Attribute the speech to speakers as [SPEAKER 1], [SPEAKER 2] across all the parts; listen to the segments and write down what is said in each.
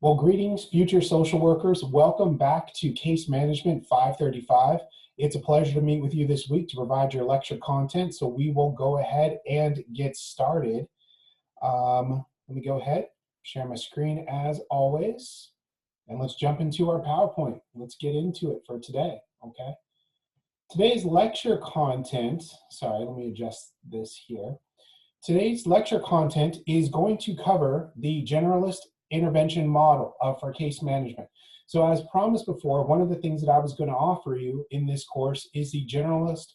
[SPEAKER 1] Well, greetings, future social workers. Welcome back to Case Management 535. It's a pleasure to meet with you this week to provide your lecture content. So we will go ahead and get started. Let me go ahead, share my screen as always, and let's jump into our PowerPoint. Let's get into it for today, okay? Today's lecture content, sorry, let me adjust this here. Today's lecture content is going to cover the generalist intervention model for case management. So as promised before, one of the things that I was going to offer you in this course is the generalist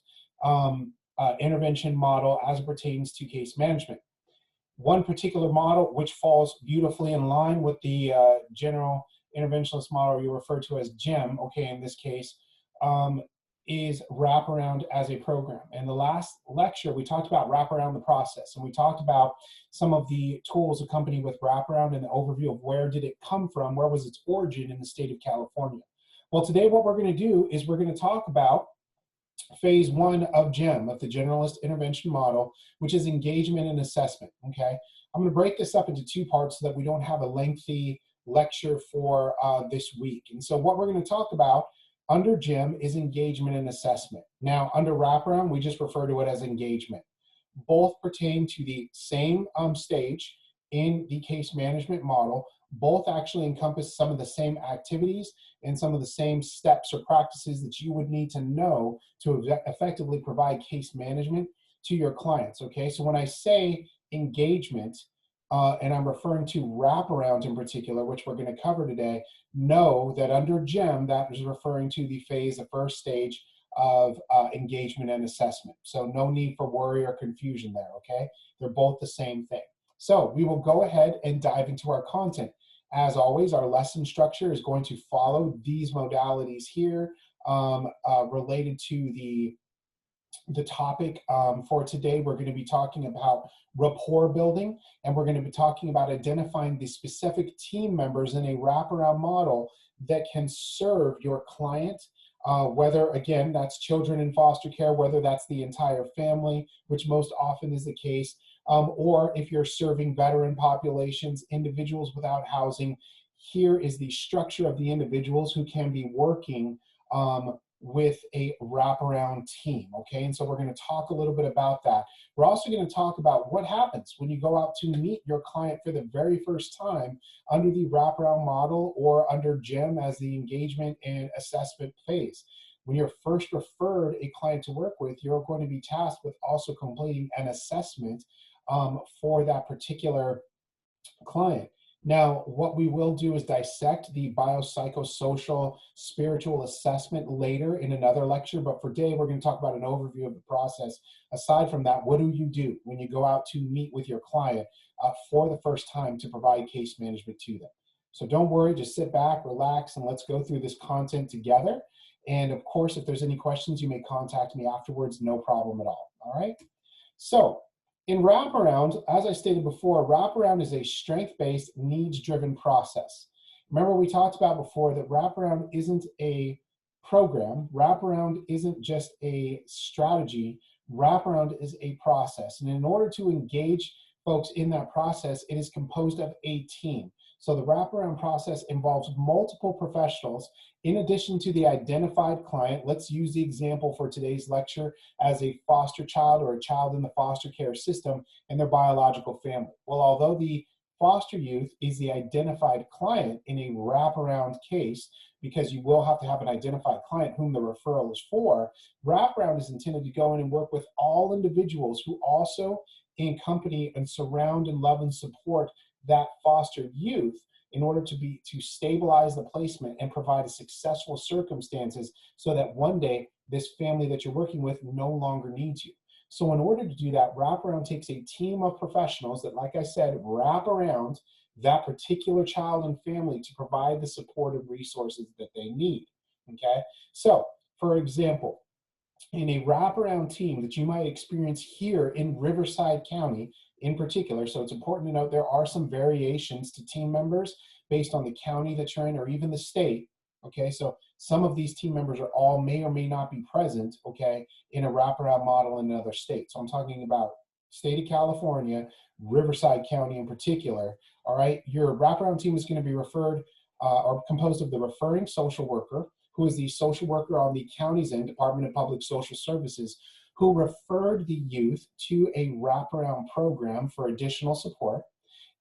[SPEAKER 1] intervention model as it pertains to case management. One particular model which falls beautifully in line with the general interventionist model you refer to as GEM, okay, in this case, is wraparound as a program. In the last lecture, we talked about wraparound the process, and we talked about some of the tools accompanied with wraparound and the overview of where did it come from, where was its origin in the state of California. Well, today what we're going to do is we're going to talk about phase one of GEM, of the generalist intervention model, which is engagement and assessment, okay? I'm going to break this up into two parts so that we don't have a lengthy lecture for this week. And so what we're going to talk about under GEM is engagement and assessment. Now, under wraparound, we just refer to it as engagement. Both pertain to the same stage in the case management model. Both actually encompass some of the same activities and some of the same steps or practices that you would need to know to effectively provide case management to your clients, okay? So when I say engagement, and I'm referring to wraparound in particular, which we're going to cover today, know that under GEM, that is referring to the phase, the first stage of engagement and assessment. So no need for worry or confusion there, okay? They're both the same thing. So we will go ahead and dive into our content. As always, our lesson structure is going to follow these modalities here related to the topic for today. We're going to be talking about rapport building, and we're going to be talking about identifying the specific team members in a wraparound model that can serve your client, whether, again, that's children in foster care, whether that's the entire family, which most often is the case, or if you're serving veteran populations, individuals without housing. Here is the structure of the individuals who can be working with a wraparound team, okay? And so we're going to talk a little bit about that. We're also going to talk about what happens when you go out to meet your client for the very first time under the wraparound model or under GEM as the engagement and assessment phase. When you're first referred a client to work with, you're going to be tasked with also completing an assessment for that particular client. Now, what we will do is dissect the biopsychosocial spiritual assessment later in another lecture, but for today, we're going to talk about an overview of the process. Aside from that, what do you do when you go out to meet with your client for the first time to provide case management to them? So don't worry, just sit back, relax, and let's go through this content together. And of course, if there's any questions, you may contact me afterwards, no problem at all right? So, in wraparound, as I stated before, wraparound is a strength-based, needs-driven process. Remember we talked about before that wraparound isn't a program, wraparound isn't just a strategy, wraparound is a process. And in order to engage folks in that process, it is composed of a team. So the wraparound process involves multiple professionals in addition to the identified client. Let's use the example for today's lecture as a foster child or a child in the foster care system and their biological family. Well, although the foster youth is the identified client in a wraparound case, because you will have to have an identified client whom the referral is for, wraparound is intended to go in and work with all individuals who also accompany and surround and love and support that foster youth in order to stabilize the placement and provide a successful circumstances so that one day this family that you're working with no longer needs you. So in order to do that, wraparound takes a team of professionals that, like I said, wrap around that particular child and family to provide the supportive resources that they need, okay? So, for example, in a wraparound team that you might experience here in Riverside County in particular, so it's important to note there are some variations to team members based on the county that you're in or even the state, okay? So some of these team members are all may or may not be present, okay, in a wraparound model in another state. So I'm talking about state of California, Riverside County in particular, all right, your wraparound team is going to be referred or composed of the referring social worker, who is the social worker on the county's end, Department of Public Social Services, who referred the youth to a wraparound program for additional support,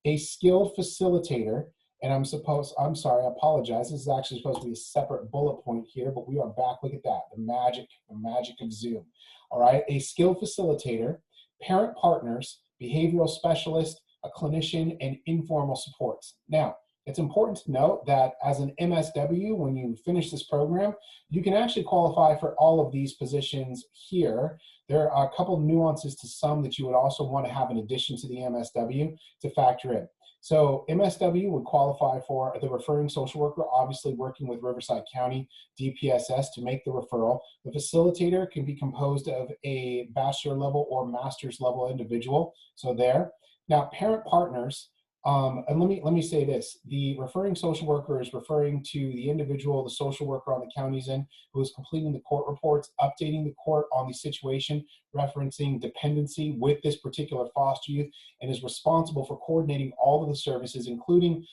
[SPEAKER 1] a skilled facilitator, and I'm sorry, I apologize. This is actually supposed to be a separate bullet point here, but we are back. Look at that, the magic of Zoom. All right, a skilled facilitator, parent partners, behavioral specialist, a clinician, and informal supports. Now, it's important to note that as an MSW, when you finish this program, you can actually qualify for all of these positions here. There are a couple nuances to some that you would also want to have in addition to the MSW to factor in. So MSW would qualify for the referring social worker, obviously working with Riverside County DPSS to make the referral. The facilitator can be composed of a bachelor level or master's level individual. So there. Now, parent partners, and let me say this, the referring social worker is referring to the individual, the social worker on the county's end, who is completing the court reports, updating the court on the situation, referencing dependency with this particular foster youth, and is responsible for coordinating all of the services, including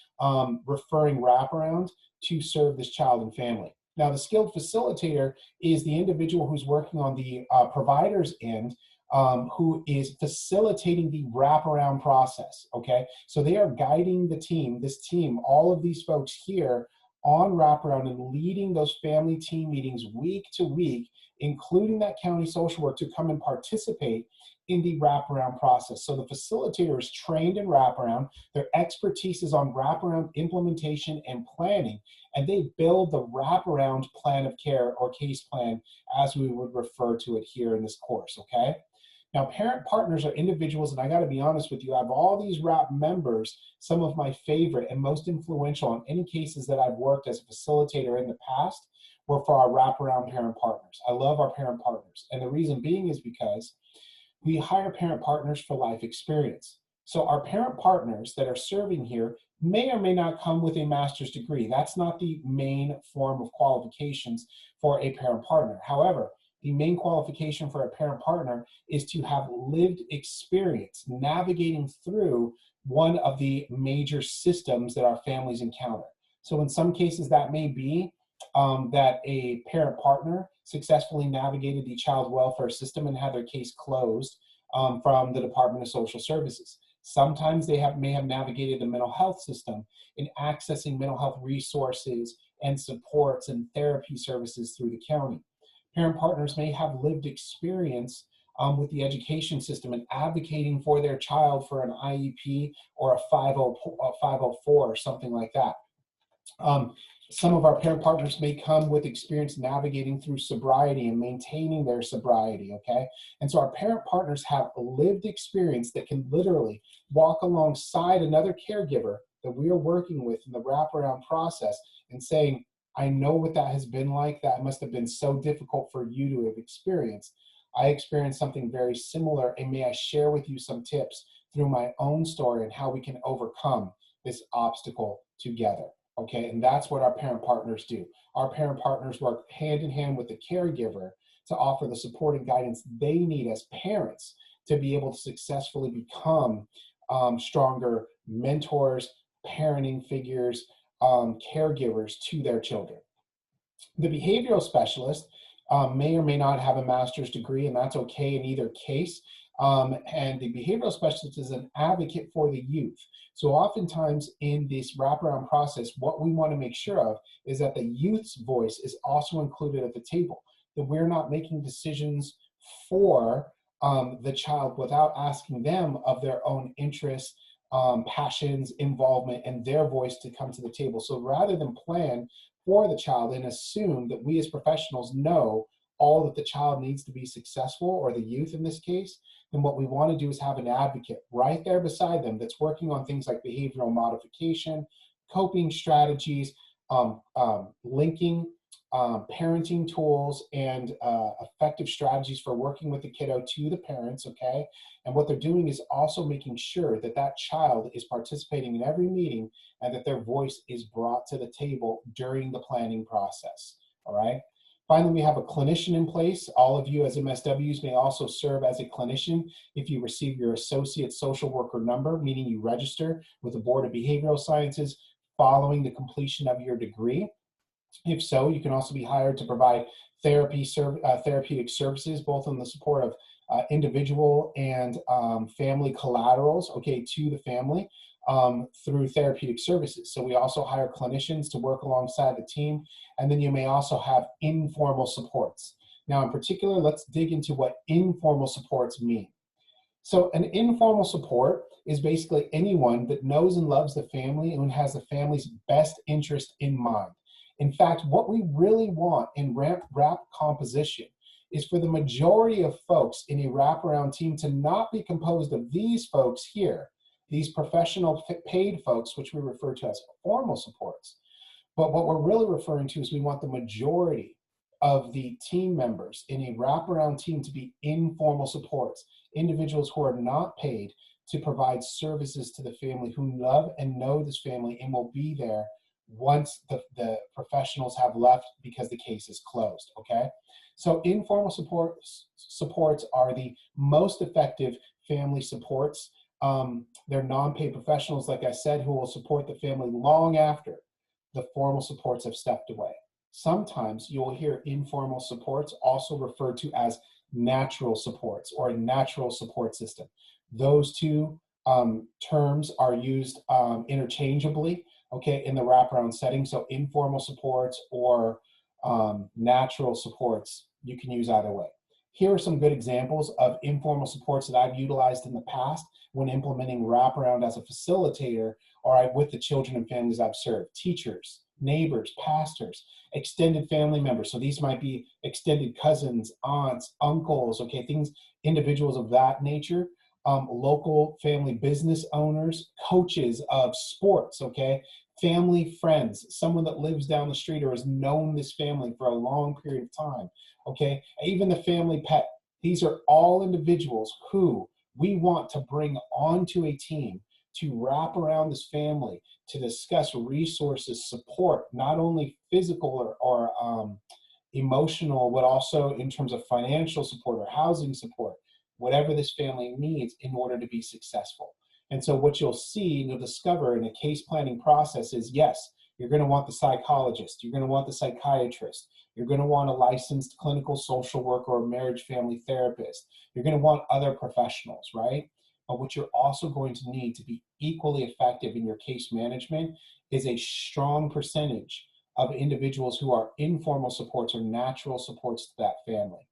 [SPEAKER 1] referring wraparound to serve this child and family. Now, the skilled facilitator is the individual who's working on the provider's end, who is facilitating the wraparound process, okay? So they are guiding the team, this team, all of these folks here on wraparound and leading those family team meetings week to week, including that county social work to come and participate in the wraparound process. So the facilitator is trained in wraparound, their expertise is on wraparound implementation and planning, and they build the wraparound plan of care or case plan as we would refer to it here in this course, okay? Now, parent partners are individuals, and I got to be honest with you, I have all these RAP members, some of my favorite and most influential in any cases that I've worked as a facilitator in the past were for our wraparound parent partners. I love our parent partners. And the reason being is because we hire parent partners for life experience. So our parent partners that are serving here may or may not come with a master's degree. That's not the main form of qualifications for a parent partner. However, the main qualification for a parent partner is to have lived experience navigating through one of the major systems that our families encounter. So in some cases that may be that a parent partner successfully navigated the child welfare system and had their case closed from the Department of Social Services. Sometimes they may have navigated the mental health system in accessing mental health resources and supports and therapy services through the county. Parent partners may have lived experience with the education system and advocating for their child for an IEP or a 504 or something like that. Some of our parent partners may come with experience navigating through sobriety and maintaining their sobriety, okay? And so our parent partners have lived experience that can literally walk alongside another caregiver that we are working with in the wraparound process and saying, I know what that has been like. That must have been so difficult for you to have experienced. I experienced something very similar, and may I share with you some tips through my own story and how we can overcome this obstacle together, okay? And that's what our parent partners do. Our parent partners work hand in hand with the caregiver to offer the support and guidance they need as parents to be able to successfully become stronger mentors, parenting figures, caregivers to their children. The behavioral specialist may or may not have a master's degree, and that's okay in either case. And the behavioral specialist is an advocate for the youth. So oftentimes in this wraparound process, what we want to make sure of is that the youth's voice is also included at the table, that we're not making decisions for the child without asking them of their own interests, passions, involvement, and their voice to come to the table. So rather than plan for the child and assume that we as professionals know all that the child needs to be successful, or the youth in this case, then what we want to do is have an advocate right there beside them that's working on things like behavioral modification, coping strategies, linking parenting tools and effective strategies for working with the kiddo to the parents, okay? And what they're doing is also making sure that that child is participating in every meeting and that their voice is brought to the table during the planning process, all right? Finally, we have a clinician in place. All of you as MSWs may also serve as a clinician if you receive your associate social worker number, meaning you register with the Board of Behavioral Sciences following the completion of your degree. If so, you can also be hired to provide therapeutic services, both in the support of individual and family collaterals, okay, to the family through therapeutic services. So we also hire clinicians to work alongside the team, and then you may also have informal supports. Now, in particular, let's dig into what informal supports mean. So an informal support is basically anyone that knows and loves the family and has the family's best interest in mind. In fact, what we really want in wrap composition is for the majority of folks in a wraparound team to not be composed of these folks here, these professional paid folks, which we refer to as formal supports. But what we're really referring to is we want the majority of the team members in a wraparound team to be informal supports, individuals who are not paid to provide services to the family, who love and know this family and will be there once the professionals have left because the case is closed, okay? So informal supports are the most effective family supports. They're non-paid professionals, like I said, who will support the family long after the formal supports have stepped away. Sometimes you will hear informal supports also referred to as natural supports or a natural support system. Those two terms are used interchangeably, okay, in the wraparound setting. So informal supports or natural supports, you can use either way. Here are some good examples of informal supports that I've utilized in the past when implementing wraparound as a facilitator or with the children and families I've served. Teachers, neighbors, pastors, extended family members. So these might be extended cousins, aunts, uncles, okay, things, individuals of that nature. Local family business owners, coaches of sports, okay, family friends, someone that lives down the street or has known this family for a long period of time, okay, even the family pet. These are all individuals who we want to bring onto a team to wrap around this family, to discuss resources, support, not only physical or emotional, but also in terms of financial support or housing support, whatever this family needs in order to be successful. And so what you'll see and you'll discover in a case planning process is, yes, you're going to want the psychologist, you're going to want the psychiatrist, you're going to want a licensed clinical social worker or marriage family therapist, you're going to want other professionals, right? But what you're also going to need to be equally effective in your case management is a strong percentage of individuals who are informal supports or natural supports to that family.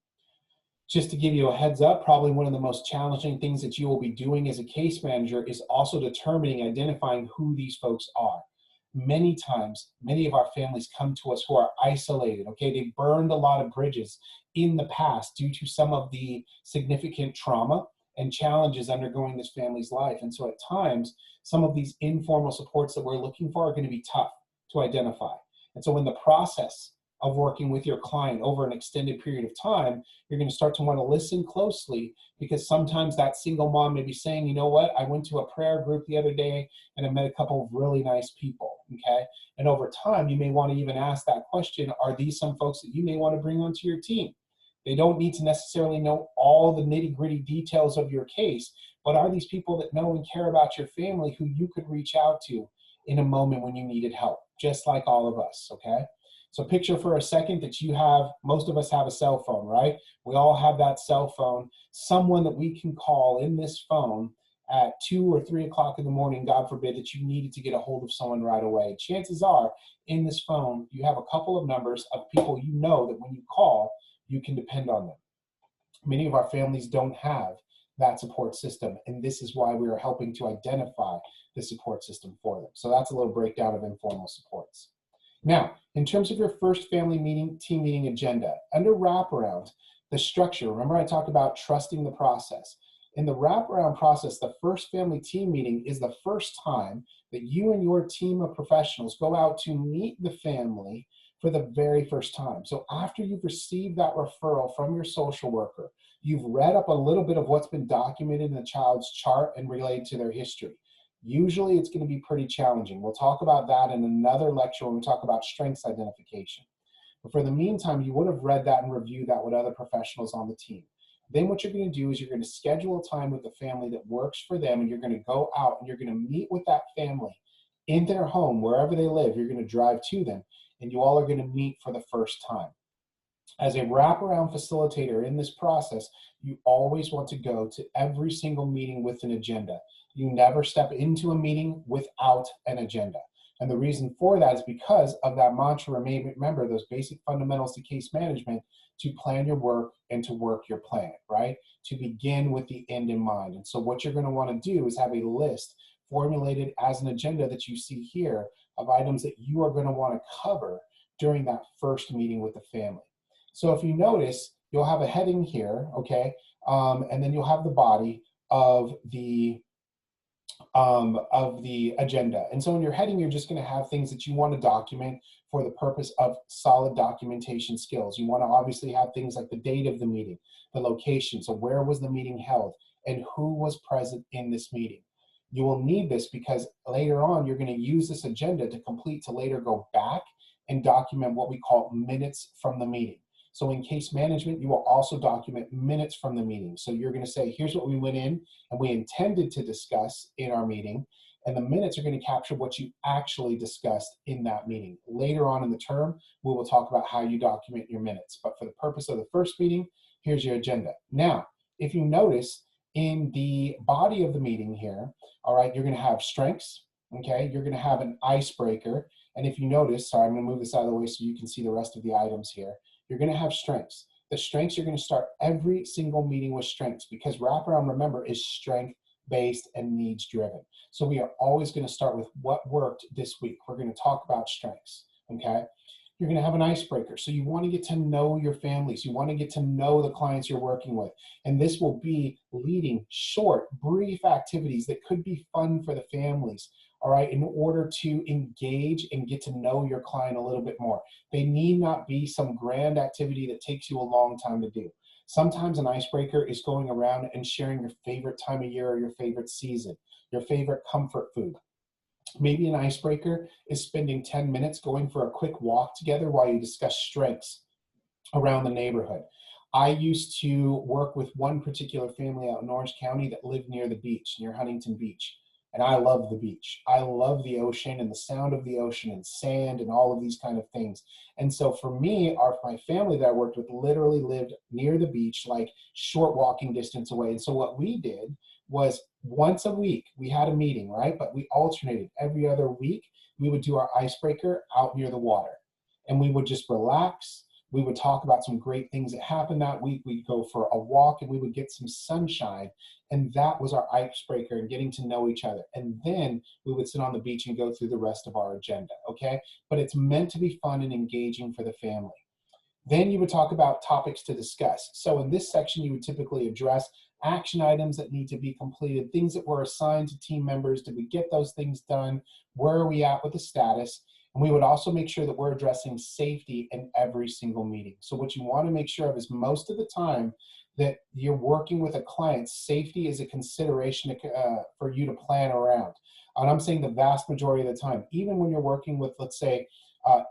[SPEAKER 1] Just to give you a heads up, probably one of the most challenging things that you will be doing as a case manager is also determining, identifying who these folks are. Many times, many of our families come to us who are isolated, okay? They burned a lot of bridges in the past due to some of the significant trauma and challenges undergoing this family's life. And so at times, some of these informal supports that we're looking for are going to be tough to identify. And so in the process of working with your client over an extended period of time, you're going to start to want to listen closely, because sometimes that single mom may be saying, you know what, I went to a prayer group the other day and I met a couple of really nice people, okay? And over time, you may want to even ask that question, are these some folks that you may want to bring onto your team? They don't need to necessarily know all the nitty-gritty details of your case, but are these people that know and care about your family who you could reach out to in a moment when you needed help, just like all of us, okay? So picture for a second that you have, most of us have a cell phone, right? We all have that cell phone, someone that we can call in this phone at 2 or 3 o'clock in the morning, God forbid that you needed to get a hold of someone right away. Chances are in this phone, you have a couple of numbers of people you know that when you call, you can depend on them. Many of our families don't have that support system, and this is why we are helping to identify the support system for them. So that's a little breakdown of informal supports. Now, in terms of your first family meeting, team meeting agenda, under wraparound, the structure, remember I talked about trusting the process. In the wraparound process, the first family team meeting is the first time that you and your team of professionals go out to meet the family for the very first time. So after you've received that referral from your social worker, you've read up a little bit of what's been documented in the child's chart and related to their history. Usually it's going to be pretty challenging. We'll talk about that in another lecture when we talk about strengths identification. But for the meantime, you would have read that and reviewed that with other professionals on the team. Then what you're going to do is you're going to schedule a time with the family that works for them, and you're going to go out and you're going to meet with that family in their home, wherever they live. You're going to drive to them, and you all are going to meet for the first time. As a wraparound facilitator in this process, you always want to go to every single meeting with an agenda. You never step into a meeting without an agenda. And the reason for that is because of that mantra. Remember those basic fundamentals to case management: to plan your work and to work your plan, right? To begin with the end in mind. And so what you're going to want to do is have a list formulated as an agenda that you see here of items that you are going to want to cover during that first meeting with the family. So if you notice, you'll have a heading here, okay? And then you'll have the body of the agenda. And so in your heading, you're just going to have things that you want to document for the purpose of solid documentation skills. You want to obviously have things like the date of the meeting, the location, so where was the meeting held, and who was present in this meeting. You will need this because later on, you're going to use this agenda to complete to later go back and document what we call minutes from the meeting. So in case management, you will also document minutes from the meeting. So you're going to say, here's what we went in and we intended to discuss in our meeting. And the minutes are going to capture what you actually discussed in that meeting. Later on in the term, we will talk about how you document your minutes. But for the purpose of the first meeting, here's your agenda. Now, if you notice in the body of the meeting here, all right, you're going to have strengths, okay? You're going to have an icebreaker. And if you notice, sorry, I'm going to move this out of the way so you can see the rest of the items here. You're going to have strengths. The strengths, you're going to start every single meeting with strengths, because wraparound, remember, is strength-based and needs-driven. So we are always going to start with what worked this week. We're going to talk about strengths, okay? You're going to have an icebreaker. So you want to get to know your families. You want to get to know the clients you're working with. And this will be leading short, brief activities that could be fun for the families, all right, in order to engage and get to know your client a little bit more. They need not be some grand activity that takes you a long time to do. Sometimes an icebreaker is going around and sharing your favorite time of year or your favorite season, your favorite comfort food. Maybe an icebreaker is spending 10 minutes going for a quick walk together while you discuss strengths around the neighborhood. I used to work with one particular family out in Orange County that lived near the beach, near Huntington Beach. And I love the beach. I love the ocean and the sound of the ocean and sand and all of these kind of things. And so for me, my family that I worked with literally lived near the beach, like short walking distance away. And so what we did was once a week, we had a meeting, right? But we alternated. Every other week, we would do our icebreaker out near the water. And we would just relax. We would talk about some great things that happened that week. We'd go for a walk and we would get some sunshine. And that was our icebreaker and getting to know each other. And then we would sit on the beach and go through the rest of our agenda, okay? But it's meant to be fun and engaging for the family. Then you would talk about topics to discuss. So in this section, you would typically address action items that need to be completed, things that were assigned to team members. Did we get those things done? Where are we at with the status? And we would also make sure that we're addressing safety in every single meeting. So what you want to make sure of is most of the time that you're working with a client, safety is a consideration for you to plan around. And I'm saying the vast majority of the time, even when you're working with, let's say,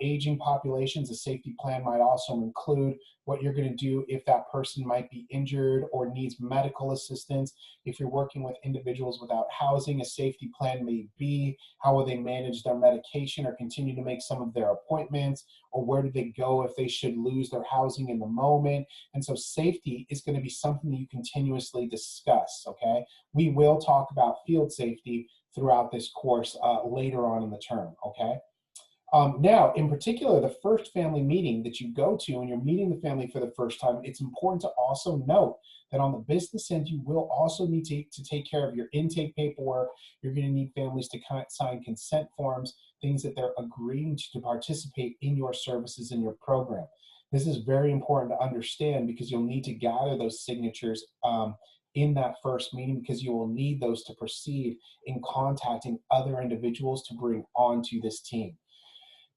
[SPEAKER 1] aging populations, a safety plan might also include what you're going to do if that person might be injured or needs medical assistance. If you're working with individuals without housing, a safety plan may be how will they manage their medication or continue to make some of their appointments, or where do they go if they should lose their housing in the moment. And so safety is going to be something that you continuously discuss, okay? We will talk about field safety throughout this course later on in the term, okay? Now, in particular, the first family meeting that you go to when you're meeting the family for the first time, it's important to also note that on the business end, you will also need to take care of your intake paperwork. You're going to need families to sign consent forms, things that they're agreeing to participate in your services in your program. This is very important to understand because you'll need to gather those signatures in that first meeting, because you will need those to proceed in contacting other individuals to bring onto this team.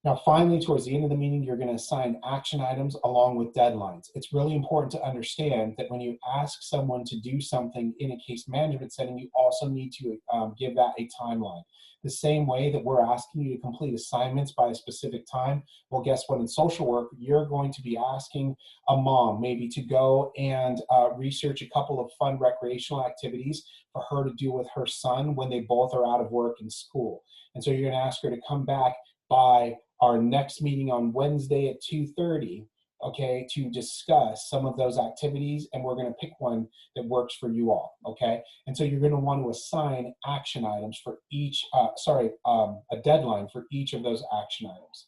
[SPEAKER 1] Now, finally, towards the end of the meeting, you're going to assign action items along with deadlines. It's really important to understand that when you ask someone to do something in a case management setting, you also need to give that a timeline. The same way that we're asking you to complete assignments by a specific time, well, guess what? In social work, you're going to be asking a mom maybe to go and research a couple of fun recreational activities for her to do with her son when they both are out of work and school. And so you're going to ask her to come back by our next meeting on Wednesday at 2:30, okay, to discuss some of those activities, and we're going to pick one that works for you all, okay? And so you're going to want to assign action items for each, a deadline for each of those action items.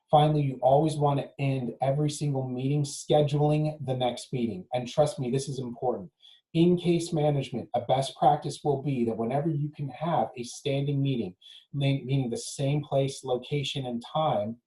[SPEAKER 1] Finally, you always want to end every single meeting scheduling the next meeting. And trust me, this is important. In case management, a best practice will be that whenever you can have a standing meeting, meaning the same place, location, and time,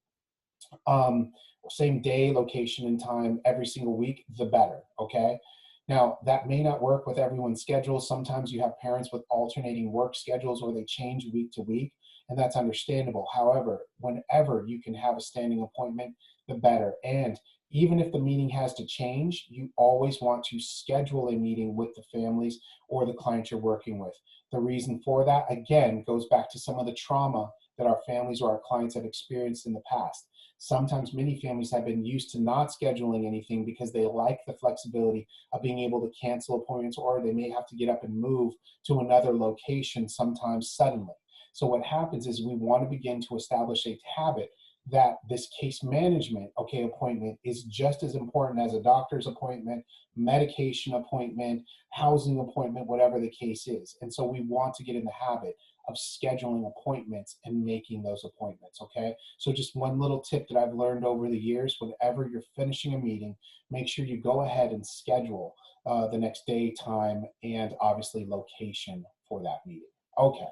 [SPEAKER 1] same day, location, and time every single week, the better, okay? Now, that may not work with everyone's schedule. Sometimes you have parents with alternating work schedules or they change week to week, and that's understandable. However, whenever you can have a standing appointment, the better. And even if the meeting has to change, you always want to schedule a meeting with the families or the clients you're working with. The reason for that, again, goes back to some of the trauma that our families or our clients have experienced in the past. Sometimes many families have been used to not scheduling anything because they like the flexibility of being able to cancel appointments, or they may have to get up and move to another location sometimes suddenly. So what happens is we want to begin to establish a habit that this case management, appointment is just as important as a doctor's appointment, medication appointment, housing appointment, whatever the case is. And so we want to get in the habit of scheduling appointments and making those appointments, okay? So just one little tip that I've learned over the years, whenever you're finishing a meeting, make sure you go ahead and schedule the next day, time, and obviously location for that meeting. Okay.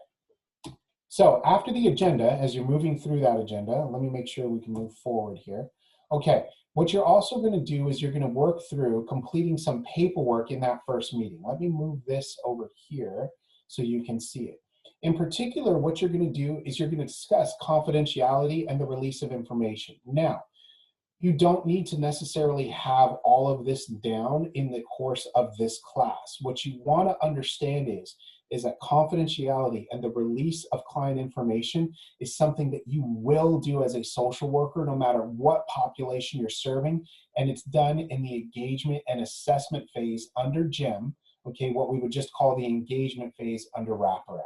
[SPEAKER 1] So after the agenda, as you're moving through that agenda, let me make sure we can move forward here. Okay, what you're also going to do is you're going to work through completing some paperwork in that first meeting. Let me move this over here so you can see it. In particular, what you're going to do is you're going to discuss confidentiality and the release of information. Now, you don't need to necessarily have all of this down in the course of this class. What you want to understand is that confidentiality and the release of client information is something that you will do as a social worker no matter what population you're serving, and it's done in the engagement and assessment phase under GEM, okay, what we would just call the engagement phase under Wraparound.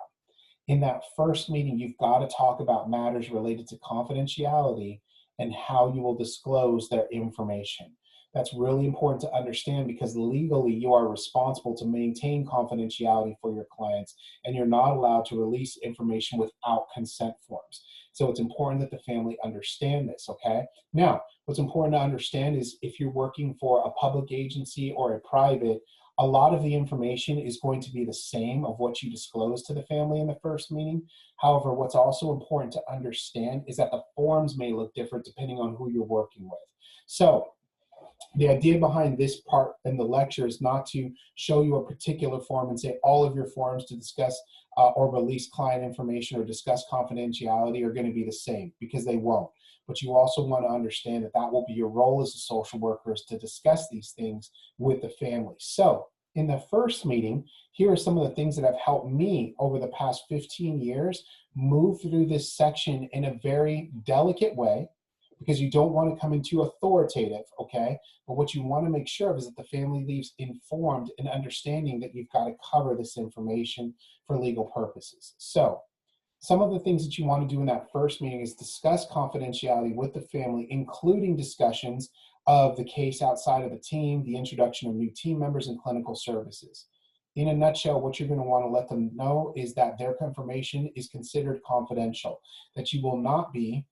[SPEAKER 1] In that first meeting, you've got to talk about matters related to confidentiality and how you will disclose their information. That's really important to understand because legally you are responsible to maintain confidentiality for your clients, and you're not allowed to release information without consent forms. So it's important that the family understand this, okay? Now, what's important to understand is if you're working for a public agency or a private, a lot of the information is going to be the same of what you disclose to the family in the first meeting. However, what's also important to understand is that the forms may look different depending on who you're working with. So the idea behind this part in the lecture is not to show you a particular form and say all of your forms to discuss or release client information or discuss confidentiality are going to be the same, because they won't. But you also want to understand that that will be your role as a social worker, is to discuss these things with the family. So in the first meeting, here are some of the things that have helped me over the past 15 years move through this section in a very delicate way, because you don't want to come in too authoritative, okay? But what you want to make sure of is that the family leaves informed and understanding that you've got to cover this information for legal purposes. So some of the things that you want to do in that first meeting is discuss confidentiality with the family, including discussions of the case outside of the team, the introduction of new team members, and clinical services. In a nutshell, what you're going to want to let them know is that their information is considered confidential, that you will not be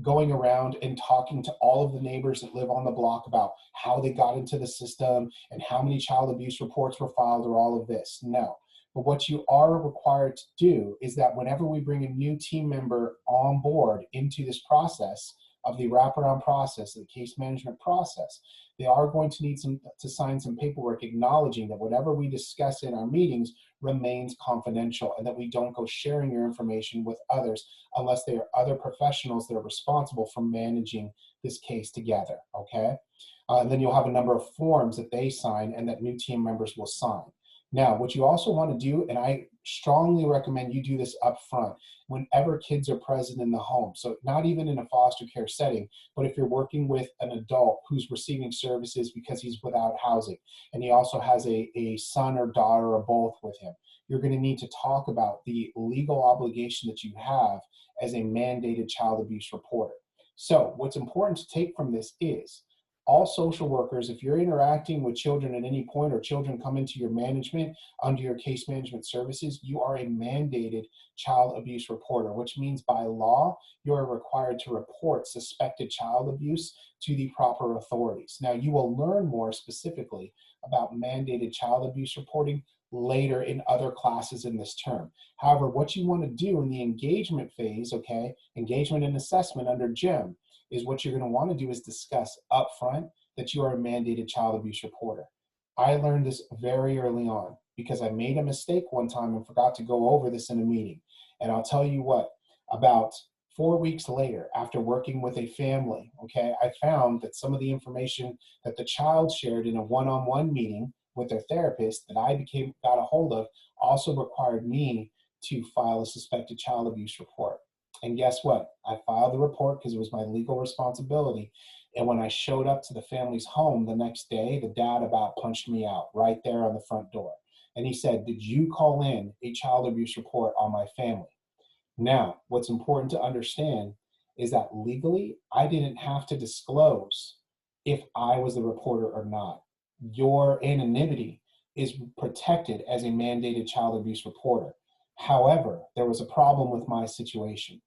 [SPEAKER 1] going around and talking to all of the neighbors that live on the block about how they got into the system and how many child abuse reports were filed or all of this. No. But what you are required to do is that whenever we bring a new team member on board into this process, of the wraparound process, the case management process, they are going to need to sign some paperwork acknowledging that whatever we discuss in our meetings remains confidential and that we don't go sharing your information with others unless they are other professionals that are responsible for managing this case together, okay? And then you'll have a number of forms that they sign and that new team members will sign. Now, what you also want to do, and I strongly recommend you do this up front, whenever kids are present in the home. So not even in a foster care setting, but if you're working with an adult who's receiving services because he's without housing, and he also has a son or daughter or both with him, you're going to need to talk about the legal obligation that you have as a mandated child abuse reporter. So what's important to take from this is, all social workers, if you're interacting with children at any point or children come into your management under your case management services, you are a mandated child abuse reporter, which means by law, you are required to report suspected child abuse to the proper authorities. Now, you will learn more specifically about mandated child abuse reporting later in other classes in this term. However, what you want to do in the engagement phase, okay, engagement and assessment under GEM, is what you're going to want to do is discuss upfront that you are a mandated child abuse reporter. I learned this very early on because I made a mistake one time and forgot to go over this in a meeting. And I'll tell you what, about 4 weeks later, after working with a family, okay, I found that some of the information that the child shared in a one-on-one meeting with their therapist that I got a hold of also required me to file a suspected child abuse report. And guess what? I filed the report because it was my legal responsibility. And when I showed up to the family's home the next day, the dad about punched me out right there on the front door. And he said, "Did you call in a child abuse report on my family?" Now, what's important to understand is that legally, I didn't have to disclose if I was the reporter or not. Your anonymity is protected as a mandated child abuse reporter. However, there was a problem with my situation.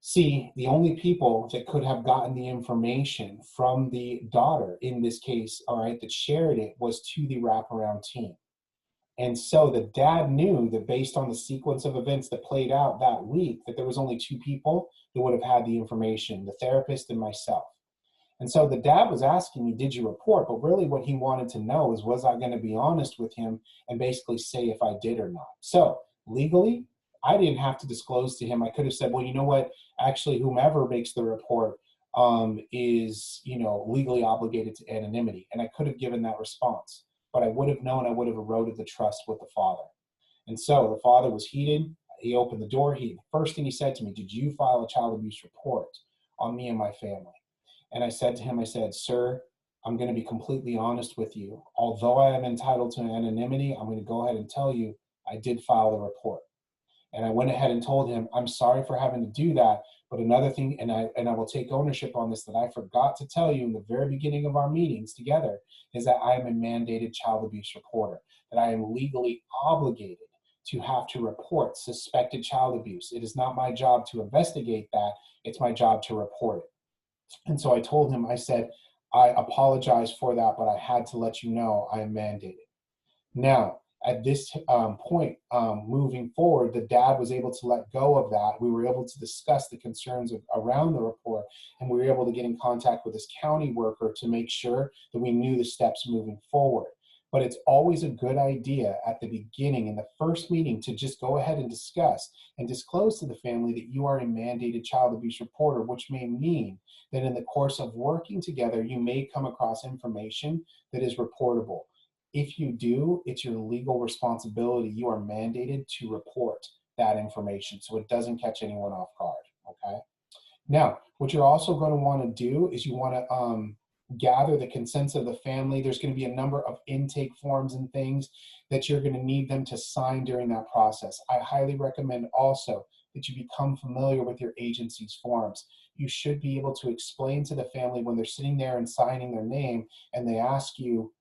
[SPEAKER 1] See, the only people that could have gotten the information from the daughter in this case, all right, that shared it was to the wraparound team. And so the dad knew that based on the sequence of events that played out that week, that there was only two people that would have had the information, the therapist and myself. And so the dad was asking me, "Did you report?" But really what he wanted to know is, was I going to be honest with him and basically say if I did or not? So legally, I didn't have to disclose to him. I could have said, well, you know what? Actually, whomever makes the report is, legally obligated to anonymity. And I could have given that response. But I would have known, I would have eroded the trust with the father. And so the father was heated. He opened the door. The first thing he said to me, "Did you file a child abuse report on me and my family?" And I said to him, I said, "Sir, I'm going to be completely honest with you. Although I am entitled to anonymity, I'm going to go ahead and tell you I did file the report." And I went ahead and told him, "I'm sorry for having to do that, but another thing, and I will take ownership on this, that I forgot to tell you in the very beginning of our meetings together, is that I am a mandated child abuse reporter, that I am legally obligated to have to report suspected child abuse. It is not my job to investigate that, it's my job to report it." And so I told him, I said, "I apologize for that, but I had to let you know I am mandated." Now, at this point, moving forward, the dad was able to let go of that. We were able to discuss the concerns around the report, and we were able to get in contact with his county worker to make sure that we knew the steps moving forward. But it's always a good idea at the beginning, in the first meeting, to just go ahead and discuss and disclose to the family that you are a mandated child abuse reporter, which may mean that in the course of working together, you may come across information that is reportable. If you do, it's your legal responsibility. You are mandated to report that information so it doesn't catch anyone off guard, okay? Now, what you're also going to want to do is you want to gather the consents of the family. There's going to be a number of intake forms and things that you're going to need them to sign during that process. I highly recommend also that you become familiar with your agency's forms. You should be able to explain to the family when they're sitting there and signing their name and they ask you,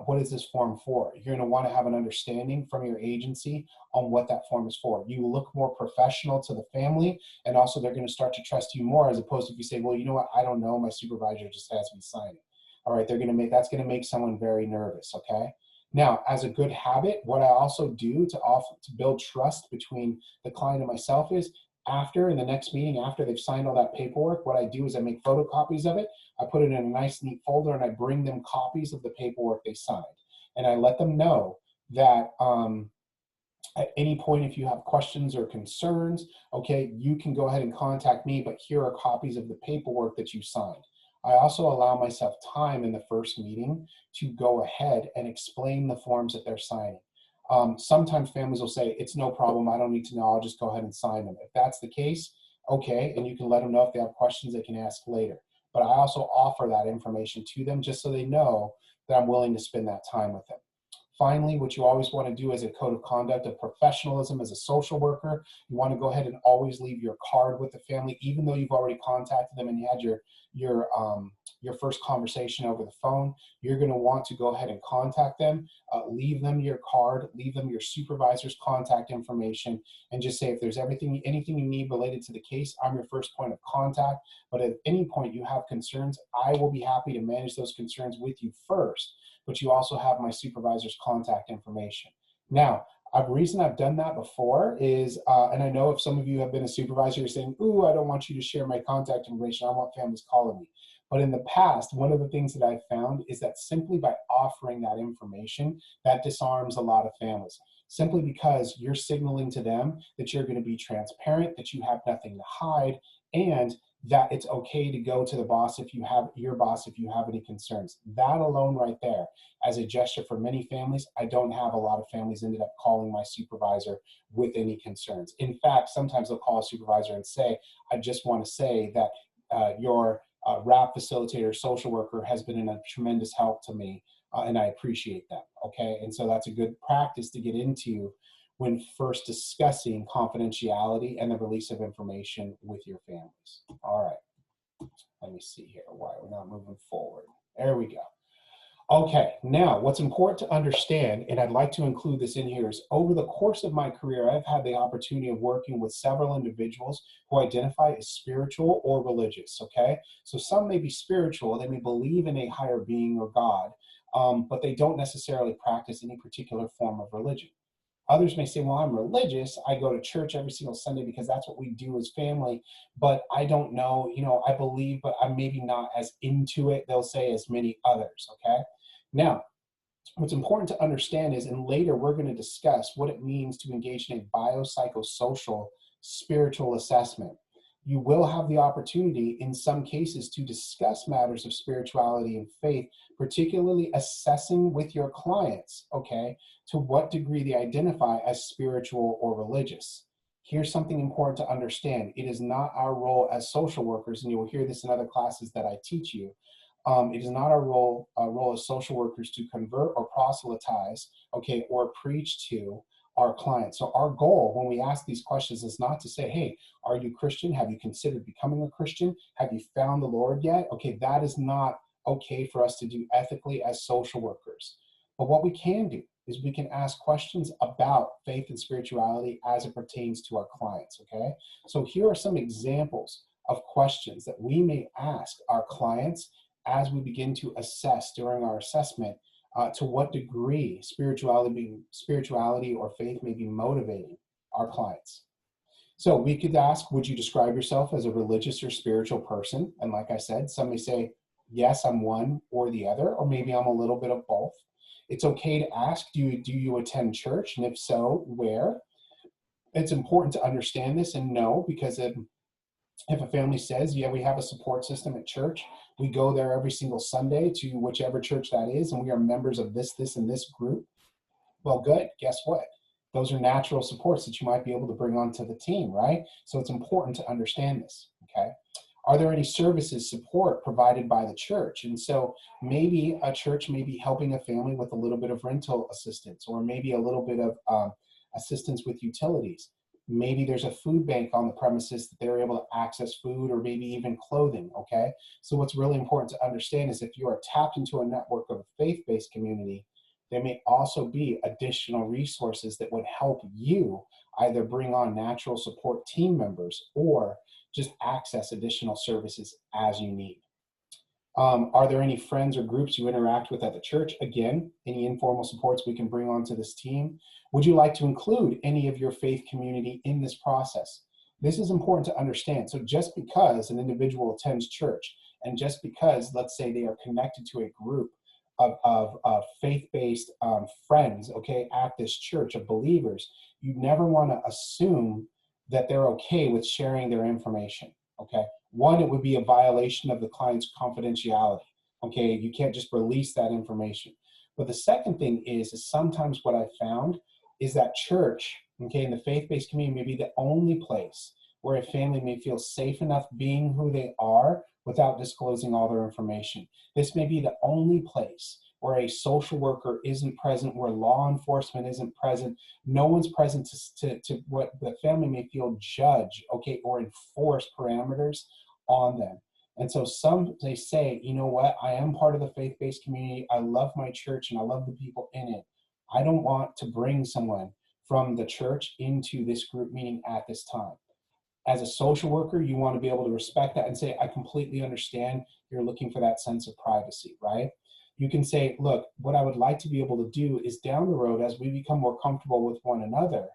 [SPEAKER 1] what is this form for? You're going to want to have an understanding from your agency on what that form is for. You look more professional to the family, and also they're going to start to trust you more, as opposed to if you say, "Well, you know what, I don't know, my supervisor just has me sign it." All right, that's going to make someone very nervous, okay? Now, as a good habit, what I also do to build trust between the client and myself is After, in the next meeting, after they've signed all that paperwork, what I do is I make photocopies of it. I put it in a nice, neat folder, and I bring them copies of the paperwork they signed. And I let them know that at any point, if you have questions or concerns, okay, you can go ahead and contact me, but here are copies of the paperwork that you signed. I also allow myself time in the first meeting to go ahead and explain the forms that they're signing. Sometimes families will say, it's no problem, I don't need to know, I'll just go ahead and sign them. If that's the case, okay, and you can let them know if they have questions they can ask later. But I also offer that information to them just so they know that I'm willing to spend that time with them. Finally, what you always want to do as a code of conduct of professionalism as a social worker, you want to go ahead and always leave your card with the family, even though you've already contacted them and you had your first conversation over the phone. You're going to want to go ahead and contact them, leave them your card, leave them your supervisor's contact information, and just say if there's anything you need related to the case, I'm your first point of contact. But at any point you have concerns, I will be happy to manage those concerns with you first. But you also have my supervisor's contact information. Now, a reason I've done that before is, and I know if some of you have been a supervisor, you're saying, ooh, I don't want you to share my contact information. I want families calling me. But in the past, one of the things that I've found is that simply by offering that information, that disarms a lot of families. Simply because you're signaling to them that you're going to be transparent, that you have nothing to hide, and that it's okay to go to the boss if you have any concerns. That alone right there, as a gesture for many families, I don't have a lot of families ended up calling my supervisor with any concerns. In fact, sometimes they'll call a supervisor and say, I just want to say that your RAP facilitator, social worker has been a tremendous help to me, and I appreciate that, okay? And so that's a good practice to get into when first discussing confidentiality and the release of information with your families. All right, let me see here why we're not moving forward. There we go. Okay, now what's important to understand, and I'd like to include this in here, is over the course of my career, I've had the opportunity of working with several individuals who identify as spiritual or religious, okay? So some may be spiritual, they may believe in a higher being or God, but they don't necessarily practice any particular form of religion. Others may say, well, I'm religious. I go to church every single Sunday because that's what we do as family, but I don't know, I believe, but I'm maybe not as into it, they'll say, as many others, okay? Now, what's important to understand is, and later we're going to discuss what it means to engage in a biopsychosocial spiritual assessment. You will have the opportunity in some cases to discuss matters of spirituality and faith, particularly assessing with your clients, okay, to what degree they identify as spiritual or religious. Here's something important to understand. It is not our role as social workers, and you will hear this in other classes that I teach you. It is not our role as social workers to convert or proselytize, okay, or preach to our clients. So our goal when we ask these questions is not to say, hey, are you Christian? Have you considered becoming a Christian? Have you found the Lord yet? Okay, that is not okay for us to do ethically as social workers. But what we can do is we can ask questions about faith and spirituality as it pertains to our clients, okay? So here are some examples of questions that we may ask our clients as we begin to assess during our assessment to what degree spirituality or faith may be motivating our clients. So we could ask, would you describe yourself as a religious or spiritual person? And like I said, some may say, yes, I'm one or the other, or maybe I'm a little bit of both. It's okay to ask, do you attend church? And if so, where? It's important to understand this and know, because if a family says, yeah, we have a support system at church, we go there every single Sunday to whichever church that is, and we are members of this, and this group, well, good. Guess what? Those are natural supports that you might be able to bring onto the team, right? So it's important to understand this, okay? Are there any services, support provided by the church? And so maybe a church may be helping a family with a little bit of rental assistance, or maybe a little bit of assistance with utilities. Maybe there's a food bank on the premises that they're able to access food, or maybe even clothing, okay? So what's really important to understand is if you are tapped into a network of a faith-based community, there may also be additional resources that would help you either bring on natural support team members or just access additional services as you need. Are there any friends or groups you interact with at the church? Again, any informal supports we can bring onto this team. Would you like to include any of your faith community in this process? This is important to understand. So just because an individual attends church, and just because, let's say, they are connected to a group of faith-based friends, okay, at this church of believers, you never want to assume that they're okay with sharing their information, okay? One, it would be a violation of the client's confidentiality, okay? You can't just release that information. But the second thing is sometimes what I've found is that church, okay, in the faith-based community may be the only place where a family may feel safe enough being who they are without disclosing all their information. This may be the only place where a social worker isn't present, where law enforcement isn't present. No one's present to what the family may feel judge, okay, or enforce parameters on them. And so some, they say, you know what, I am part of the faith-based community. I love my church and I love the people in it. I don't want to bring someone from the church into this group meeting at this time. As a social worker, you want to be able to respect that and say, I completely understand you're looking for that sense of privacy, right? You can say, look, what I would like to be able to do is down the road, as we become more comfortable with one another,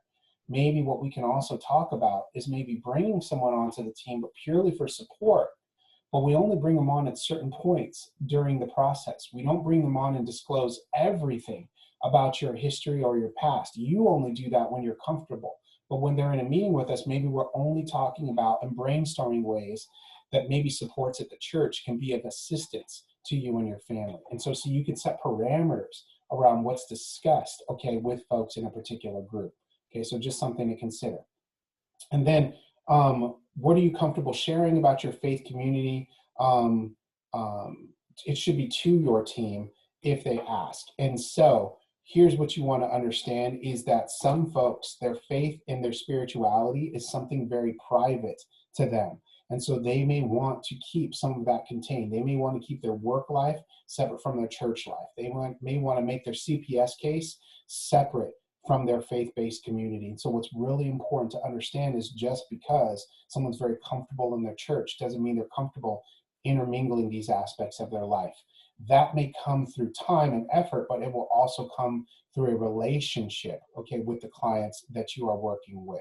[SPEAKER 1] maybe what we can also talk about is maybe bringing someone onto the team, but purely for support. But we only bring them on at certain points during the process. We don't bring them on and disclose everything about your history or your past. You only do that when you're comfortable. But when they're in a meeting with us, maybe we're only talking about and brainstorming ways that maybe supports at the church can be of assistance to you and your family. And so you can set parameters around what's discussed, okay, with folks in a particular group. Okay, so just something to consider. And then what are you comfortable sharing about your faith community? It should be to your team if they ask. And so here's what you want to understand is that some folks, their faith and their spirituality is something very private to them. And so they may want to keep some of that contained. They may want to keep their work life separate from their church life. They may want to make their CPS case separate from their faith-based community. And so what's really important to understand is just because someone's very comfortable in their church doesn't mean they're comfortable intermingling these aspects of their life. That may come through time and effort, but it will also come through a relationship, okay, with the clients that you are working with.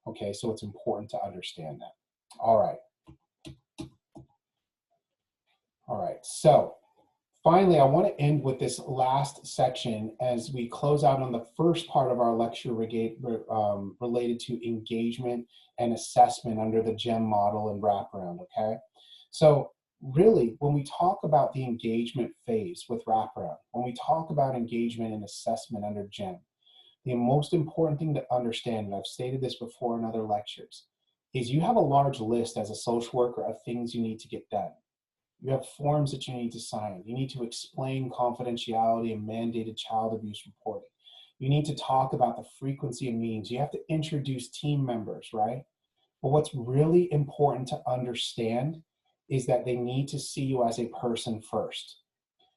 [SPEAKER 1] Okay, so it's important to understand that. All right. All right, so finally, I want to end with this last section as we close out on the first part of our lecture related to engagement and assessment under the GEM model and wraparound, okay? So really, when we talk about the engagement phase with wraparound, when we talk about engagement and assessment under GEM, the most important thing to understand, and I've stated this before in other lectures, is you have a large list as a social worker of things you need to get done. You have forms that you need to sign. You need to explain confidentiality and mandated child abuse reporting. You need to talk about the frequency of meetings. You have to introduce team members, right? But what's really important to understand is that they need to see you as a person first.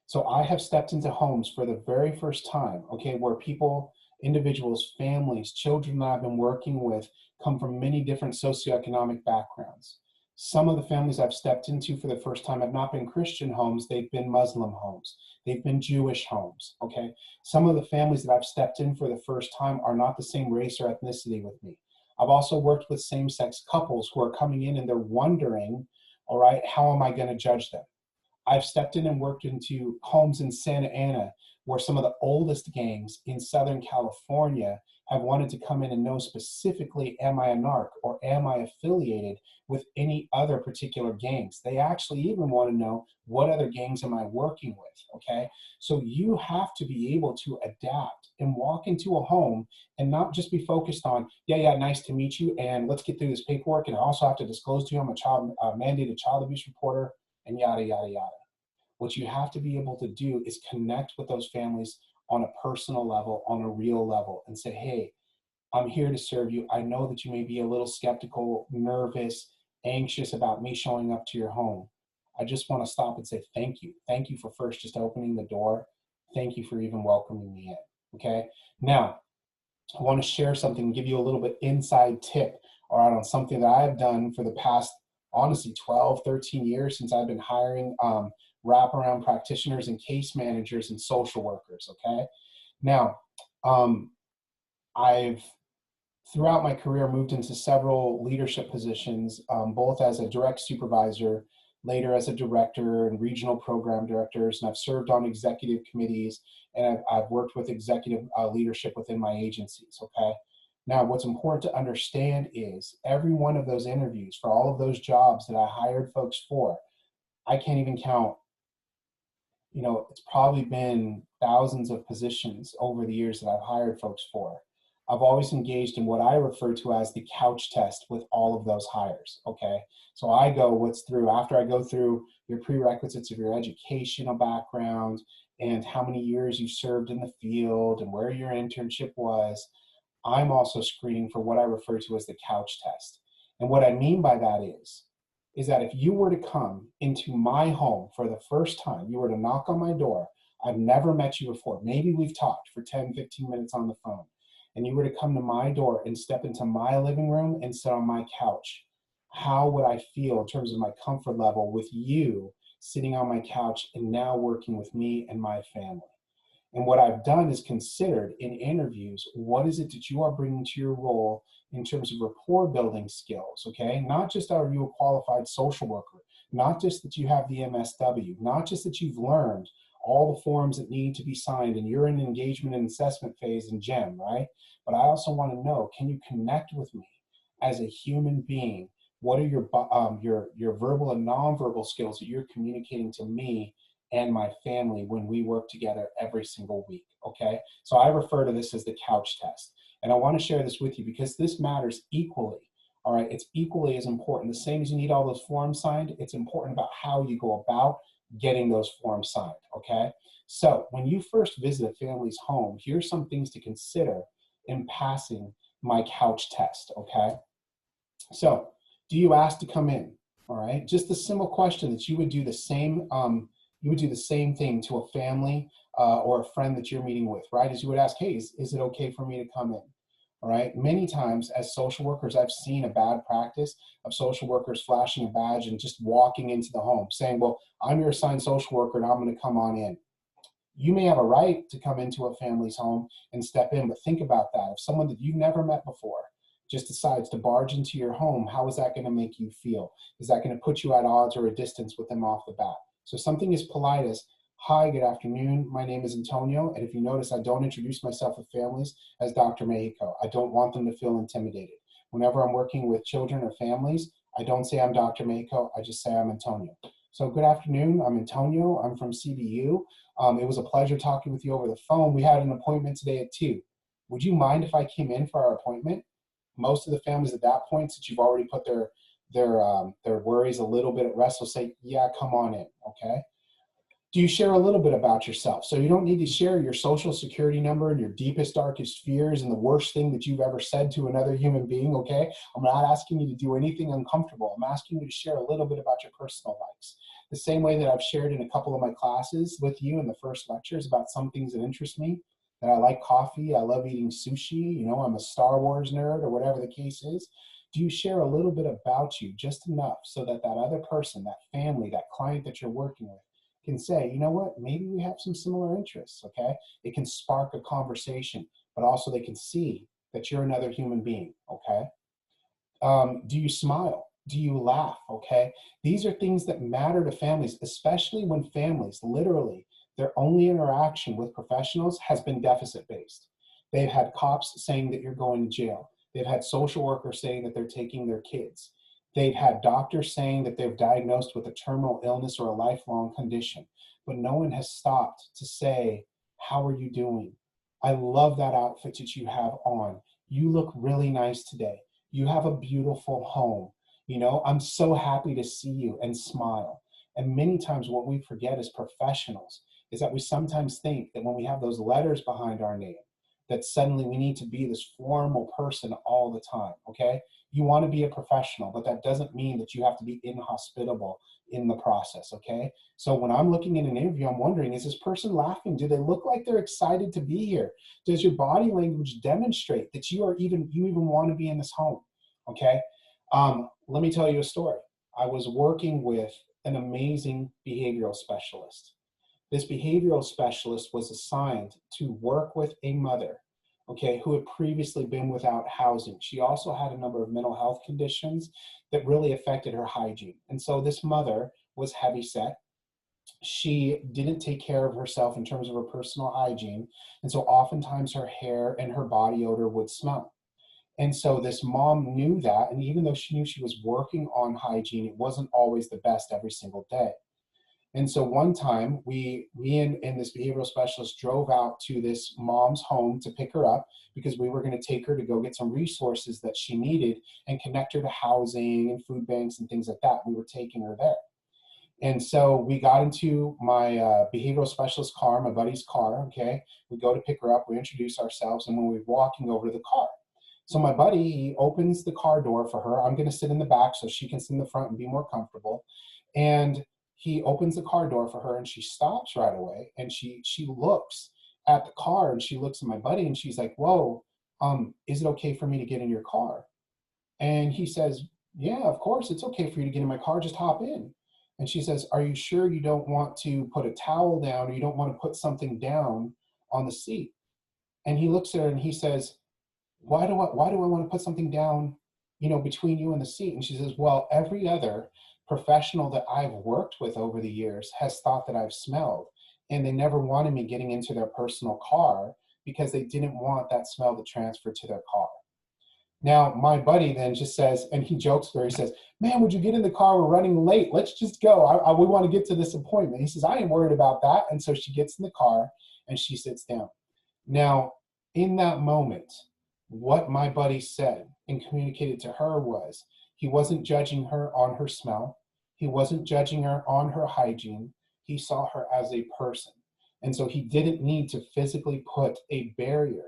[SPEAKER 1] So I have stepped into homes for the very first time, okay, where people, individuals, families, children that I've been working with come from many different socioeconomic backgrounds. Some of the families I've stepped into for the first time have not been Christian homes, they've been Muslim homes, they've been Jewish homes, okay? Some of the families that I've stepped in for the first time are not the same race or ethnicity with me. I've also worked with same-sex couples who are coming in and they're wondering, all right, how am I gonna judge them? I've stepped in and worked into homes in Santa Ana where some of the oldest gangs in Southern California have wanted to come in and know specifically, am I a narc or am I affiliated with any other particular gangs? They actually even want to know, what other gangs am I working with, okay? So you have to be able to adapt and walk into a home and not just be focused on, yeah, nice to meet you, and let's get through this paperwork, and I also have to disclose to you I'm a mandated child abuse reporter, and yada, yada, yada. What you have to be able to do is connect with those families on a personal level, on a real level, and say, hey, I'm here to serve you. I know that you may be a little skeptical, nervous, anxious about me showing up to your home. I just want to stop and say thank you. Thank you for first just opening the door. Thank you for even welcoming me in, okay? Now, I want to share something, give you a little bit inside tip on something that I've done for the past, honestly, 12, 13 years since I've been hiring wraparound practitioners and case managers and social workers, okay? Now, I've throughout my career, moved into several leadership positions, both as a direct supervisor, later as a director and regional program directors, and I've served on executive committees, and I've worked with executive leadership within my agencies, okay? Now, what's important to understand is every one of those interviews for all of those jobs that I hired folks for, I can't even count, you know, it's probably been thousands of positions over the years that I've hired folks for. I've always engaged in what I refer to as the couch test with all of those hires, okay? So I go after I go through your prerequisites of your educational background and how many years you served in the field and where your internship was, I'm also screening for what I refer to as the couch test. And what I mean by that is that if you were to come into my home for the first time, you were to knock on my door, I've never met you before, maybe we've talked for 10, 15 minutes on the phone, and you were to come to my door and step into my living room and sit on my couch, how would I feel in terms of my comfort level with you sitting on my couch and now working with me and my family? And what I've done is considered in interviews, what is it that you are bringing to your role in terms of rapport building skills, okay? Not just are you a qualified social worker, not just that you have the MSW, not just that you've learned all the forms that need to be signed and you're in engagement and assessment phase in GEM, right? But I also want to know, can you connect with me as a human being? What are your verbal and nonverbal skills that you're communicating to me and my family when we work together every single week, okay? So I refer to this as the couch test. And I want to share this with you because this matters equally, all right? It's equally as important. The same as you need all those forms signed, it's important about how you go about getting those forms signed, okay? So when you first visit a family's home, here's some things to consider in passing my couch test, okay? So do you ask to come in, all right? Just a simple question that you would do the same thing to a family or a friend that you're meeting with, right? As you would ask, hey, is it okay for me to come in? All right. Many times as social workers, I've seen a bad practice of social workers flashing a badge and just walking into the home saying, well, I'm your assigned social worker and I'm going to come on in. You may have a right to come into a family's home and step in, but think about that. If someone that you've never met before just decides to barge into your home, how is that going to make you feel? Is that going to put you at odds or a distance with them off the bat? So something as polite as, hi, good afternoon, my name is Antonio, and if you notice, I don't introduce myself with families as Dr. Mexico. I don't want them to feel intimidated. Whenever I'm working with children or families, I don't say I'm Dr. Mexico, I just say I'm Antonio. So good afternoon, I'm Antonio, I'm from CBU. It was a pleasure talking with you over the phone. We had an appointment today at 2. Would you mind if I came in for our appointment? Most of the families at that point, since you've already put their worries a little bit at rest, will say, yeah, come on in, okay? Do you share a little bit about yourself? So you don't need to share your social security number and your deepest, darkest fears and the worst thing that you've ever said to another human being, okay? I'm not asking you to do anything uncomfortable. I'm asking you to share a little bit about your personal likes. The same way that I've shared in a couple of my classes with you in the first lectures about some things that interest me, that I like coffee, I love eating sushi, you know, I'm a Star Wars nerd or whatever the case is. Do you share a little bit about you, just enough so that that other person, that family, that client that you're working with can say, you know what, maybe we have some similar interests, okay? It can spark a conversation, but also they can see that you're another human being, okay? Do you smile? Do you laugh, okay? These are things that matter to families, especially when families, literally, their only interaction with professionals has been deficit-based. They've had cops saying that you're going to jail. They've had social workers saying that they're taking their kids. They've had doctors saying that they're diagnosed with a terminal illness or a lifelong condition, but no one has stopped to say, how are you doing? I love that outfit that you have on. You look really nice today. You have a beautiful home. You know, I'm so happy to see you, and smile. And many times what we forget as professionals is that we sometimes think that when we have those letters behind our name, that suddenly we need to be this formal person all the time, okay? You want to be a professional, but that doesn't mean that you have to be inhospitable in the process, okay? So when I'm looking at an interview, I'm wondering, is this person laughing? Do they look like they're excited to be here? Does your body language demonstrate that you even want to be in this home, okay? Let me tell you a story. I was working with an amazing behavioral specialist. This behavioral specialist was assigned to work with a mother, okay, who had previously been without housing. She also had a number of mental health conditions that really affected her hygiene. And so this mother was heavy set. She didn't take care of herself in terms of her personal hygiene. And so oftentimes her hair and her body odor would smell. And so this mom knew that. And even though she knew she was working on hygiene, it wasn't always the best every single day. And so one time, me and this behavioral specialist drove out to this mom's home to pick her up because we were going to take her to go get some resources that she needed and connect her to housing and food banks and things like that. We were taking her there. And so we got into my behavioral specialist car, my buddy's car, okay? We go to pick her up, we introduce ourselves, and when we're walking over to the car. So my buddy, he opens the car door for her. I'm gonna sit in the back so she can sit in the front and be more comfortable. And he opens the car door for her and she stops right away and she looks at the car and she looks at my buddy and she's like, whoa, is it okay for me to get in your car? And he says, yeah, of course, it's okay for you to get in my car, just hop in. And she says, are you sure you don't want to put a towel down or you don't want to put something down on the seat? And he looks at her and he says, why do I want to put something down, between you and the seat? And she says, well, every other professional that I've worked with over the years has thought that I've smelled, and they never wanted me getting into their personal car because they didn't want that smell to transfer to their car. Now, my buddy then just says, and he jokes where he says, man, would you get in the car? We're running late. Let's just go. We want to get to this appointment. He says, I ain't worried about that. And so she gets in the car and she sits down. Now, in that moment, what my buddy said and communicated to her was he wasn't judging her on her smell. He wasn't judging her on her hygiene. He saw her as a person. And so he didn't need to physically put a barrier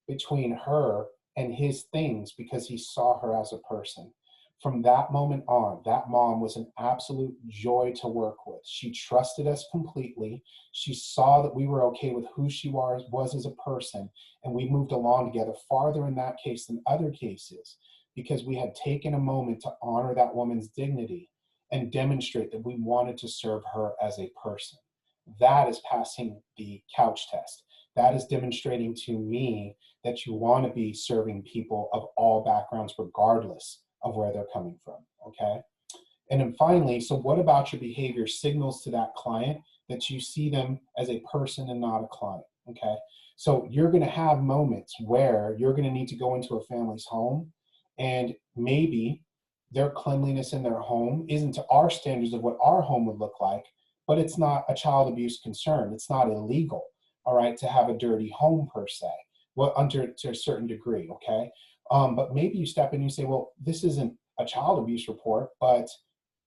[SPEAKER 1] between her and his things because he saw her as a person. From that moment on, that mom was an absolute joy to work with. She trusted us completely. She saw that we were okay with who she was as a person, and we moved along together farther in that case than other cases because we had taken a moment to honor that woman's dignity and demonstrate that we wanted to serve her as a person. That is passing the couch test. That is demonstrating to me that you want to be serving people of all backgrounds, regardless of where they're coming from, okay? And then finally, so what about your behavior signals to that client that you see them as a person and not a client, okay? So you're gonna have moments where you're gonna need to go into a family's home and maybe their cleanliness in their home isn't to our standards of what our home would look like, but it's not a child abuse concern. It's not illegal, all right, to have a dirty home per se, well, to a certain degree, okay? But maybe you step in and you say, well, this isn't a child abuse report, but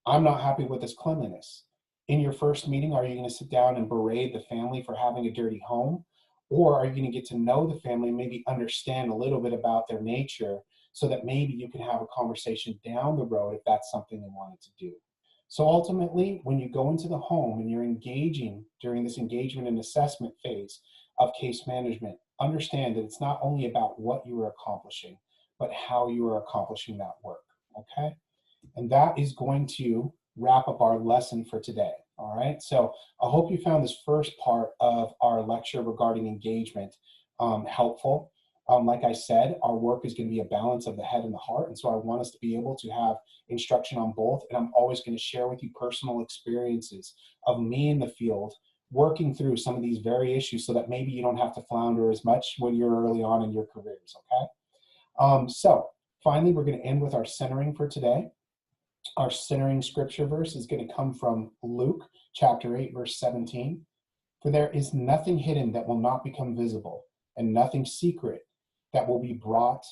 [SPEAKER 1] I'm not happy with this cleanliness. In your first meeting, are you going to sit down and berate the family for having a dirty home? Or are you going to get to know the family and maybe understand a little bit about their nature so that maybe you can have a conversation down the road if that's something they wanted to do? So ultimately, when you go into the home and you're engaging during this engagement and assessment phase of case management, understand that it's not only about what you are accomplishing, but how you are accomplishing that work, okay? And that is going to wrap up our lesson for today, all right? So I hope you found this first part of our lecture regarding engagement helpful. Like I said, our work is going to be a balance of the head and the heart, and so I want us to be able to have instruction on both, and I'm always going to share with you personal experiences of me in the field working through some of these very issues so that maybe you don't have to flounder as much when you're early on in your careers, okay? So finally, we're going to end with our centering for today. Our centering scripture verse is going to come from Luke chapter 8, verse 17. For there is nothing hidden that will not become visible, and nothing secret that will be brought,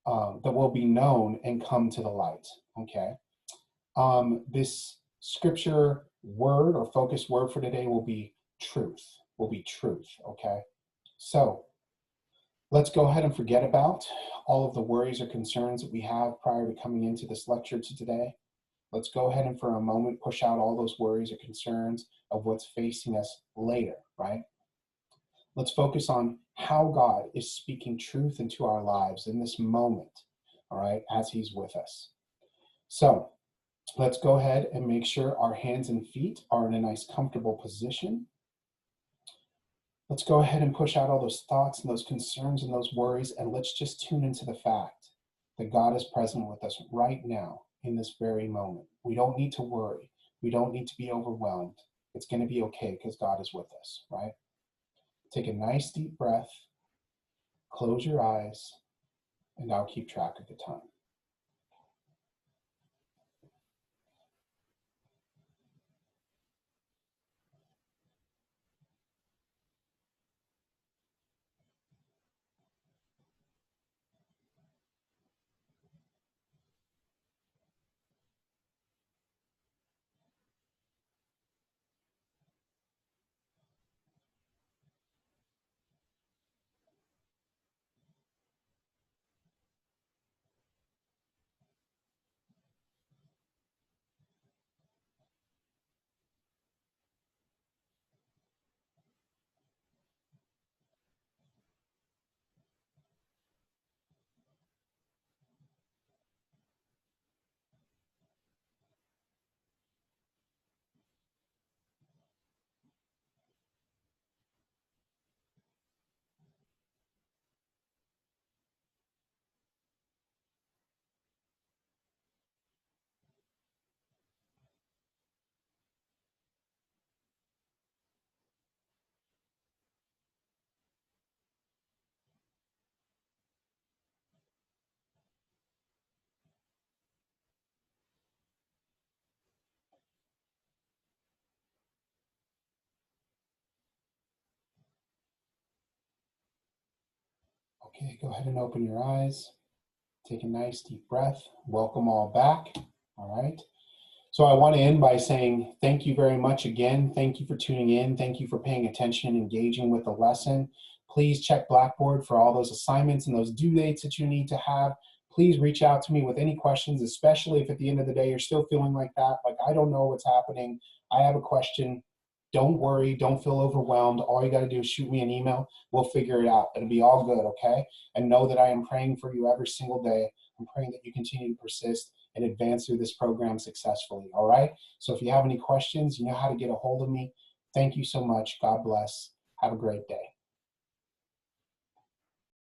[SPEAKER 1] that will be known and come to the light, okay? This scripture word or focus word for today will be truth, okay? So let's go ahead and forget about all of the worries or concerns that we have prior to coming into this lecture today. Let's go ahead and for a moment push out all those worries or concerns of what's facing us later, right? Let's focus on how God is speaking truth into our lives in this moment, all right, as he's with us. So let's go ahead and make sure our hands and feet are in a nice comfortable position. Let's go ahead and push out all those thoughts and those concerns and those worries, and let's just tune into the fact that God is present with us right now in this very moment. We don't need to worry. We don't need to be overwhelmed. It's going to be okay because God is with us, right? Take a nice deep breath, close your eyes, and I'll keep track of the time. Okay, go ahead and open your eyes. Take a nice deep breath. Welcome all back. All right. So I want to end by saying thank you very much again. Thank you for tuning in. Thank you for paying attention and engaging with the lesson. Please check Blackboard for all those assignments and those due dates that you need to have. Please reach out to me with any questions, especially if at the end of the day you're still feeling like that, like I don't know what's happening. I have a question. Don't worry. Don't feel overwhelmed. All you got to do is shoot me an email. We'll figure it out. It'll be all good, okay? And know that I am praying for you every single day. I'm praying that you continue to persist and advance through this program successfully, all right? So if you have any questions, you know how to get a hold of me. Thank you so much. God bless. Have a great day.